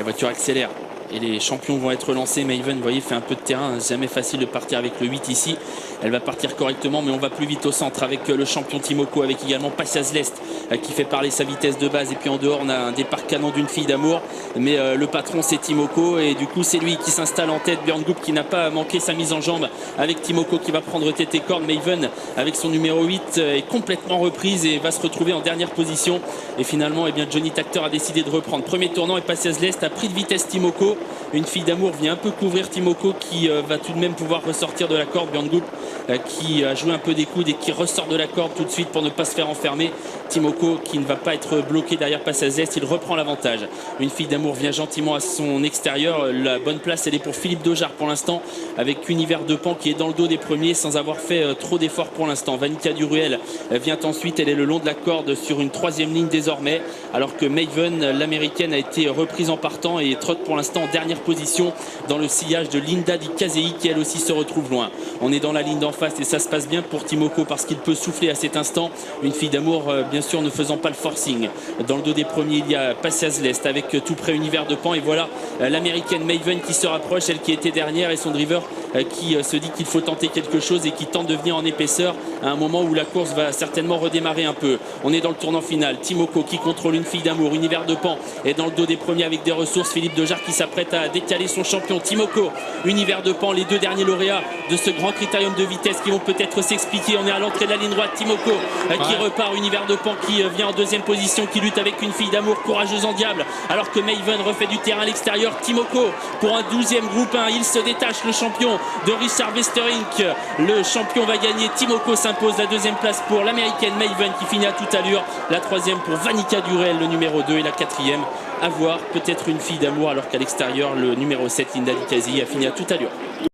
voiture accélère et les champions vont être lancés. Maven, vous voyez, fait un peu de terrain, jamais facile de partir avec le 8 ici. Elle va partir correctement, mais on va plus vite au centre avec le champion Timoko, avec également Passias Lest qui fait parler sa vitesse de base. Et puis en dehors, on a un départ canon d'une fille d'amour, mais le patron c'est Timoko, et du coup c'est lui qui s'installe en tête. Björn Goop qui n'a pas manqué sa mise en jambe avec Timoko qui va prendre tête et corde. Maven avec son numéro 8 est complètement reprise et va se retrouver en dernière position. Et finalement, eh bien, Johnny Tacteur a décidé de reprendre. Premier tournant et Passias Lest a pris de vitesse Timoko. Une fille d'amour vient un peu couvrir Timoko qui va tout de même pouvoir ressortir de la corde. Björn Goop qui a joué un peu des coudes et qui ressort de la corde tout de suite pour ne pas se faire enfermer. Timoko qui ne va pas être bloqué derrière Passias Lest, il reprend l'avantage. Une fille d'amour vient gentiment à son extérieur. La bonne place elle est pour Philippe Dojar pour l'instant, avec Univers de Pan qui est dans le dos des premiers sans avoir fait trop d'efforts pour l'instant. Vanica Duruel vient ensuite, elle est le long de la corde sur une troisième ligne désormais, alors que Maven, l'américaine, a été reprise en partant et trotte pour l'instant en dernière position dans le sillage de Linda Di Casei qui elle aussi se retrouve loin. On est dans la ligne d'en face et ça se passe bien pour Timoko parce qu'il peut souffler à cet instant. Une fille d'amour bien sûr ne faisant pas le forcing. Dans le dos des premiers il y a Passias Lest avec tout près Univers de Pan, et voilà l'américaine Maven qui se rapproche, elle qui était dernière, et son driver qui se dit qu'il faut tenter quelque chose et qui tente de venir en épaisseur à un moment où la course va certainement redémarrer un peu. On est dans le tournant final. Timoko qui contrôle une fille d'amour. Univers de Pan est dans le dos des premiers avec des ressources. Philippe Dojar qui s'apprête à décaler son champion. Timoko, Univers de Pan, les deux derniers lauréats de ce grand critérium de vitesse qui vont peut-être s'expliquer. On est à l'entrée de la ligne droite. Timoko qui repart. Univers de Pan qui vient en deuxième position, qui lutte avec une fille d'amour courageuse en diable, alors que Maven refait du terrain à l'extérieur. Timoko pour un 12e groupe 1. Il se détache, le champion de Richard Westerink. Le champion va gagner. Timoko s'impose. La deuxième place pour l'américaine Maven qui finit à toute allure. La troisième pour Vanica Durel, le numéro 2, et la quatrième à voir, peut-être une fille d'amour, alors qu'à l'extérieur le numéro 7 Linda Di Casei a fini à toute allure.